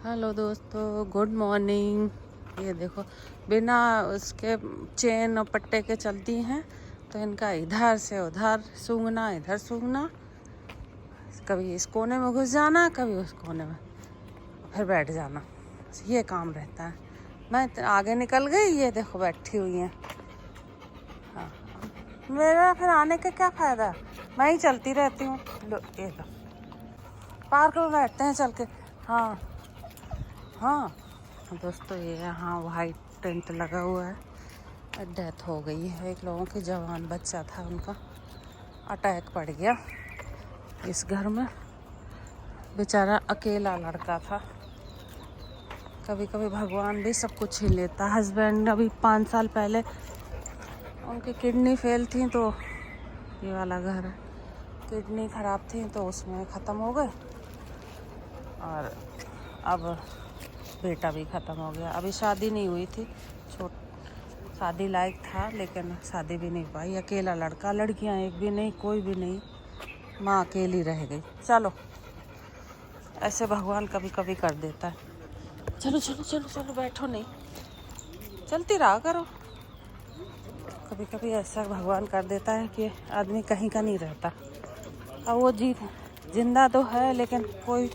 Hello दोस्तों, good morning. ये देखो, बिना उसके चेन और पट्टे के चलती हैं तो इनका इधर से उधर सूंघना, इधर सूंघना, कभी इस कोने में घुस जाना, कभी उस कोने में, फिर बैठ जाना। ये काम रहता है। मैं आगे निकल गई, ये देखो बैठी हुई हैं। हाँ, मेरा फिर आने का क्या फ़ायदा, मैं ही चलती रहती हूँ। लो ये लो, पार्क में बैठते हैं चल के। हाँ हाँ दोस्तों, ये यहाँ वाइट टेंट लगा हुआ है। डेथ हो गई है एक लोगों की, जवान बच्चा था, उनका अटैक पड़ गया इस घर में। बेचारा अकेला लड़का था। कभी कभी भगवान भी सब कुछ ही लेता। हस्बैंड अभी 5 साल पहले उनकी किडनी फेल थी, तो ये वाला घर है, किडनी ख़राब थी तो उसमें ख़त्म हो गए, और अब बेटा भी ख़त्म हो गया। अभी शादी नहीं हुई थी, शादी लायक था लेकिन शादी भी नहीं पाई। अकेला लड़का, लड़कियां एक भी नहीं, कोई भी नहीं, माँ अकेली रह गई। चलो, ऐसे भगवान कभी कभी कर देता है। चलो चलो चलो चलो, बैठो नहीं, चलती रहा करो। कभी कभी ऐसा भगवान कर देता है कि आदमी कहीं का नहीं रहता। अब वो जिंदा तो है लेकिन कोई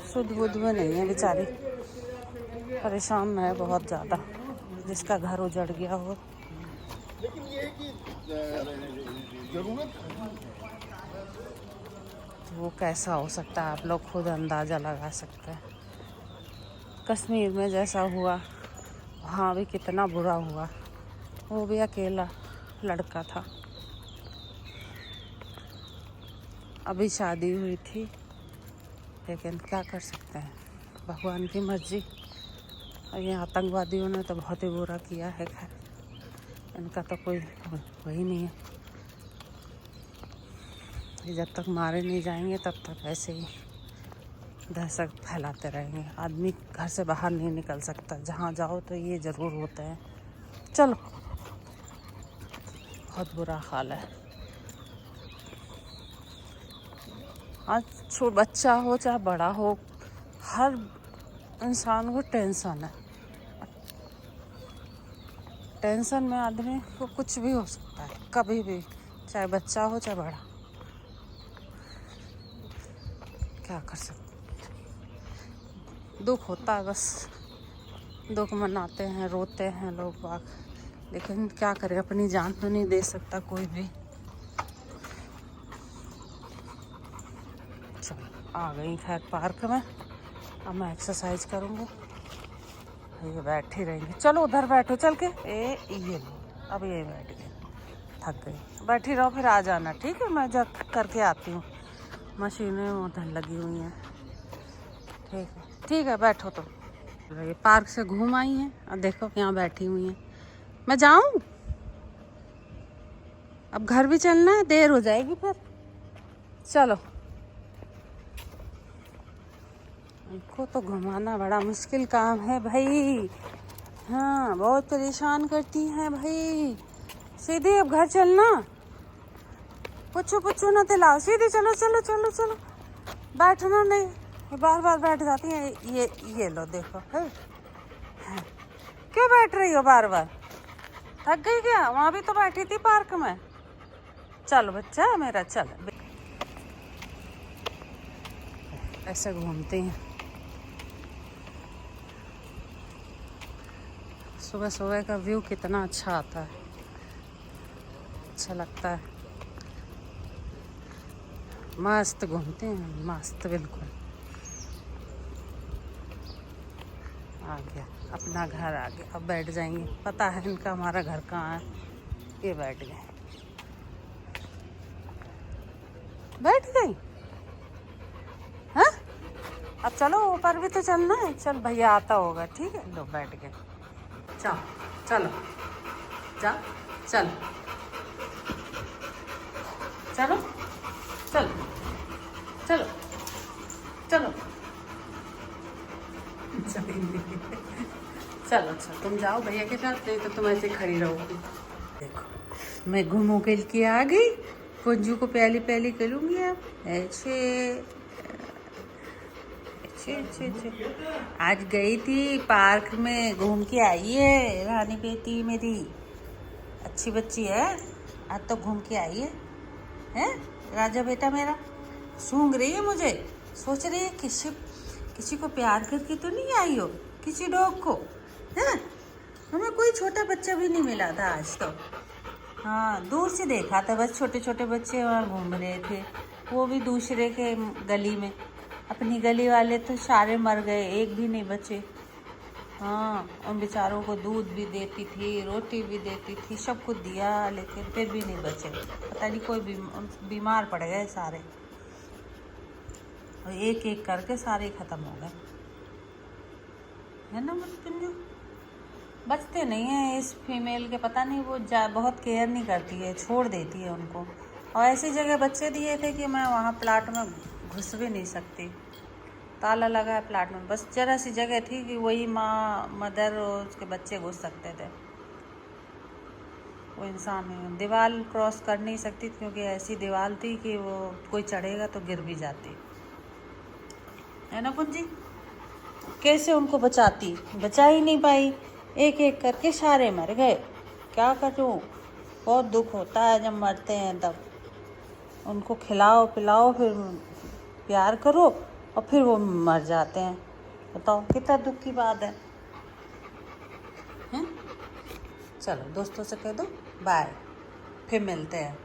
शुद्ध बुद्ध में नहीं है, बेचारी परेशान है बहुत ज़्यादा। जिसका घर उजड़ गया हो, लेकिन ये है कि जरूरत वो कैसा हो सकता है, आप लोग खुद अंदाज़ा लगा सकते हैं। कश्मीर में जैसा हुआ वहाँ भी कितना बुरा हुआ। वो भी अकेला लड़का था, अभी शादी हुई थी, लेकिन क्या कर सकते हैं, भगवान की मर्जी। और ये आतंकवादियों ने तो बहुत ही बुरा किया है। खैर, इनका तो कोई वही नहीं है। ये जब तक मारे नहीं जाएंगे तब तक ऐसे ही दहशत फैलाते रहेंगे। आदमी घर से बाहर नहीं निकल सकता, जहाँ जाओ तो ये ज़रूर होता है। चलो, बहुत बुरा हाल है। आज बच्चा हो चाहे बड़ा हो, हर इंसान को टेंशन है। टेंशन में आदमी को कुछ भी हो सकता है, कभी भी, चाहे बच्चा हो चाहे बड़ा। क्या कर सकते, दुख होता है, बस दुख मनाते हैं, रोते हैं लोग बाग, लेकिन क्या करें, अपनी जान तो नहीं दे सकता कोई भी। चलो, आ गई खैर पार्क में। अब मैं एक्सरसाइज करूँगी। ये बैठी रहेंगी। चलो उधर बैठो चल के। ये लो, अब ये बैठ गए, थक गई। बैठी रहो, फिर आ जाना, ठीक है? मैं जब करके आती हूँ, मशीनें उधर लगी हुई हैं। ठीक है, बैठो तुम। ये पार्क से घूम आई हैं और देखो यहाँ बैठी हुई हैं। मैं जाऊँ? अब घर भी चलना है, देर हो जाएगी फिर। चलो, इनको तो घुमाना बड़ा मुश्किल काम है भाई। हाँ, बहुत परेशान करती हैं भाई। सीधे अब घर चलना, पुच्छो ना दिलाओ, सीधे चलो चलो चलो चलो, बैठना नहीं, बार बार बैठ जाती हैं। ये लो देखो है। क्यों बैठ रही हो बार बार? थक गई क्या? वहाँ भी तो बैठी थी पार्क में। चलो बच्चा मेरा, चल। ऐसे घूमते हैं। सुबह सुबह का व्यू कितना अच्छा आता है, अच्छा लगता है। मस्त घूमते हैं, मस्त बिल्कुल। आ गया अपना घर, आ गया। अब बैठ जाएंगे, पता है इनका हमारा घर कहाँ है। ये बैठ गए, बैठ गई। हाँ, अब चलो ऊपर भी तो चलना है। चल, भैया आता होगा, ठीक है? लो बैठ गए। चलो चलो, जा, चल चलो चलो चलो चलो चलो अच्छा, तुम जाओ भैया के साथ, नहीं तो तुम ऐसे खड़ी रहोगी। देखो, मैं घूमू के आ गई। पुंजू को पहली पहली करूँगी अब, ऐसे छी छी छी। आज गई थी पार्क में, घूम के आई है रानी बेटी मेरी, अच्छी बच्ची है। आज तो घूम के आई है राजा बेटा मेरा। सूंघ रही है मुझे, सोच रही है किसी को प्यार करके तो नहीं आई हो, किसी डॉग को, है। हमें कोई छोटा बच्चा भी नहीं मिला था आज तो। हाँ, दूर से देखा था बस, छोटे छोटे बच्चे वहाँ घूम रहे थे, वो भी दूसरे के गली में। अपनी गली वाले तो सारे मर गए, एक भी नहीं बचे। हाँ, उन बेचारों को दूध भी देती थी, रोटी भी देती थी, सब कुछ दिया, लेकिन फिर भी नहीं बचे। पता नहीं कोई बीमार पड़ गए सारे, और एक एक करके सारे ख़त्म हो गए, है ना मृत्युंजय। बचते नहीं हैं इस फीमेल के, पता नहीं वो बहुत केयर नहीं करती है, छोड़ देती है उनको। और ऐसी जगह बच्चे दिए थे कि मैं वहाँ प्लाट में घुस भी नहीं सकती, ताला लगा है प्लाट में, बस जरा सी जगह थी कि वही माँ, मदर और उसके बच्चे घुस सकते थे। वो इंसान है, दीवार क्रॉस कर नहीं सकती, क्योंकि ऐसी दीवार थी कि वो कोई चढ़ेगा तो गिर भी जाती, है ना पुंजी। कैसे उनको बचाती, बचा ही नहीं पाई, एक एक करके सारे मर गए। क्या करूं, बहुत दुख होता है जब मरते हैं तब। उनको खिलाओ पिलाओ, फिर प्यार करो, और फिर वो मर जाते हैं। बताओ कितना दुख की बात है, हैं? चलो दोस्तों से कह दो बाय, फिर मिलते हैं।